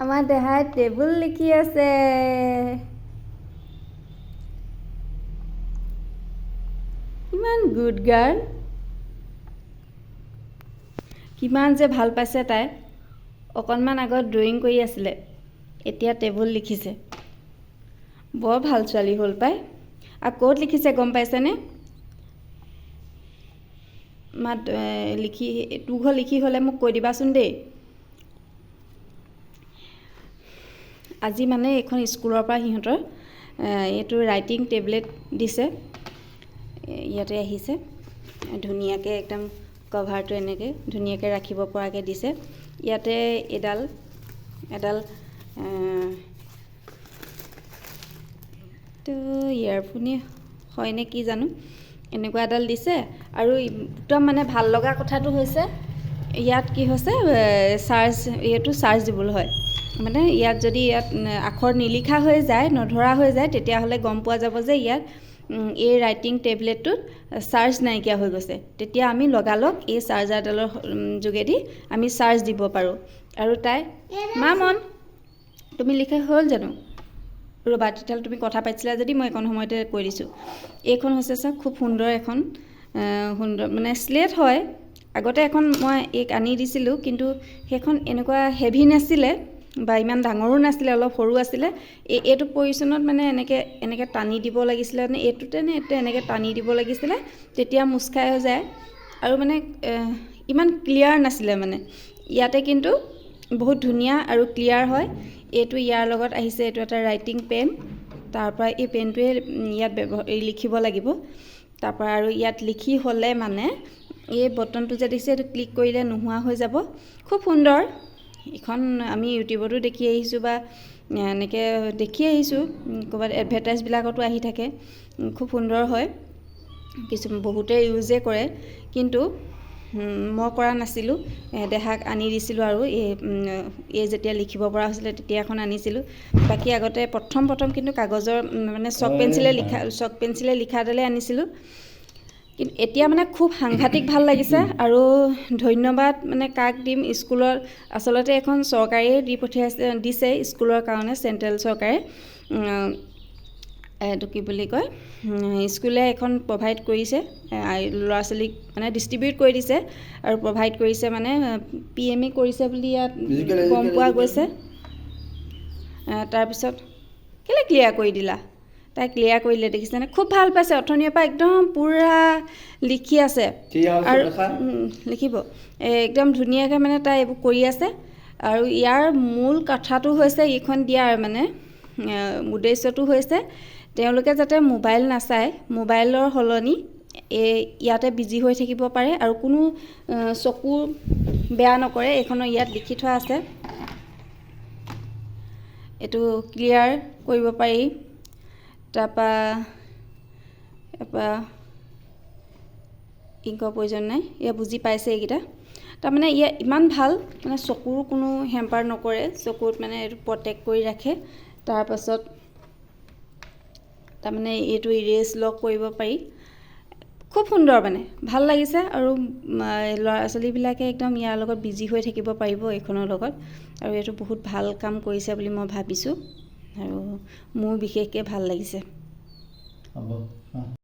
আমাৰ দেহাই টেবুল লিখি আছে। ইমান গুড গাৰ্ল, কিমান যে ভাল পাইছে তাই। অকণমান আগত ড্ৰয়িং কৰি আছিলে, এতিয়া টেবুল লিখিছে। বৰ ভাল ছোৱালী হ'ল পাই। আৰু ক'ত লিখিছে গম পাইছেনে? তোৰ ঘৰ লিখি হ'লে মোক কৈ দিবাচোন দেই। আজি মানে এইখন স্কুলৰ পৰা সিহঁতৰ এইটো ৰাইটিং টেবলেট দিছে। ইয়াতে আহিছে ধুনীয়াকৈ, একদম কভাৰটো এনেকৈ ধুনীয়াকৈ ৰাখিব পৰাকৈ দিছে। ইয়াতে এডাল তো ইয়াৰফোনে হয়নে কি জানো, এনেকুৱা এডাল দিছে। আৰু একদম মানে ভাল লগা কথাটো হৈছে ইয়াত কি হৈছে, এইটো চাৰ্জ দিবলৈ হয়। মানে ইয়াত যদি আখৰ নিলিখা হৈ যায়, নধৰা হৈ যায়, তেতিয়াহ'লে গম পোৱা যাব যে ইয়াত এই ৰাইটিং টেবলেটটোত চাৰ্জ নাইকিয়া হৈ গৈছে। তেতিয়া আমি লগালগ এই চাৰ্জাৰডালৰ যোগেদি আমি চাৰ্জ দিব পাৰোঁ। আৰু তাই মন তুমি লিখা হ'ল জানো? ৰ'বা, তেতিয়াহ'লে তুমি কথা পাতিছিলা যদি মই এইকণ সময়তে কৈ দিছোঁ। এইখন হৈছে চাওক, খুব সুন্দৰ এখন সুন্দৰ মানে স্লেট হয়। আগতে এখন মই আনি দিছিলোঁ, কিন্তু সেইখন এনেকুৱা হেভি নাছিলে বা ইমান ডাঙৰো নাছিলে, অলপ সৰু আছিলে। এইটো পজিশ্যনত মানে এনেকৈ টানি দিব লাগিছিলে, মানে এইটোতে এনেকৈ টানি দিব লাগিছিলে, তেতিয়া মুচ খাই হৈ যায়। আৰু মানে ইমান ক্লিয়াৰ নাছিলে মানে। ইয়াতে কিন্তু বহুত ধুনীয়া আৰু ক্লিয়াৰ হয়। এইটো ইয়াৰ লগত আহিছে, এইটো এটা ৰাইটিং পেন। তাৰপৰা এই পেনটোৱে ইয়াত লিখিব লাগিব। তাৰপৰা আৰু ইয়াত লিখি হ'লে মানে এই বটনটো যে দিছে, এইটো ক্লিক কৰিলে নোহোৱা হৈ যাব। খুব সুন্দৰ। এইখন আমি ইউটিউবতো দেখি আহিছোঁ বা এনেকৈ দেখি আহিছোঁ, ক'ৰবাত এডভাৰটাইজবিলাকতো আহি থাকে। খুব সুন্দৰ হয়, বহুতে ইউজে কৰে, কিন্তু মই কৰা নাছিলোঁ। দেহাক আনি দিছিলোঁ, আৰু এই যেতিয়া লিখিব পৰা হৈছিলে তেতিয়া এখন আনিছিলোঁ। বাকী আগতে প্ৰথম কিন্তু কাগজৰ মানে চক পেঞ্চিলে লিখাডালে আনিছিলোঁ। কিন্তু এতিয়া মানে খুব সাংঘাতিক ভাল লাগিছে। আৰু ধন্যবাদ মানে কাক দিম, স্কুলত আচলতে এখন চৰকাৰে দিছে স্কুলৰ কাৰণে, চেণ্ট্ৰেল চৰকাৰে। এইটো কি বুলি কয়, স্কুলে এখন প্ৰভাইড কৰিছে, ল'ৰা ছোৱালীক মানে ডিষ্ট্ৰিবিউট কৰি দিছে আৰু প্ৰভাইড কৰিছে, মানে PMA কৰিছে বুলি ইয়াত গম পোৱা গৈছে। তাৰপিছত কেলৈ ক্লিয়াৰ কৰি দিলা? তাই ক্লিয়াৰ কৰিলে, দেখিছেনে? খুব ভাল পাইছে, অথনিৰ পৰা একদম পূৰা লিখি আছে। আৰু লিখিব একদম ধুনীয়াকৈ, মানে তাই এইবোৰ কৰি আছে। আৰু ইয়াৰ মূল কথাটো হৈছে, এইখন দিয়াৰ মানে উদ্দেশ্যটো হৈছে তেওঁলোকে যাতে মোবাইল নাচায়, মোবাইলৰ সলনি ইয়াতে বিজি হৈ থাকিব পাৰে আৰু কোনো চকু বেয়া নকৰে। এইখনৰ ইয়াত লিখি থোৱা আছে, এইটো ক্লিয়াৰ কৰিব পাৰি। তাৰপৰা ইংকৰ প্ৰয়োজন নাই, এয়া বুজি পাইছে এইকেইটা। তাৰমানে ইয়াত ইমান ভাল, মানে চকুৰ কোনো হেম্পাৰ নকৰে, চকুত মানে এইটো প্ৰটেক্ট কৰি ৰাখে। তাৰপাছত তাৰমানে এইটো ইৰেজ লক কৰিব পাৰি। খুব সুন্দৰ, মানে ভাল লাগিছে। আৰু ল'ৰা ছোৱালীবিলাকে একদম ইয়াৰ লগত বিজি হৈ থাকিব পাৰিব এইখনৰ লগত। আৰু এইটো বহুত ভাল কাম কৰিছে বুলি মই ভাবিছোঁ, আৰু মোৰ বিশেষকৈ ভাল লাগিছে।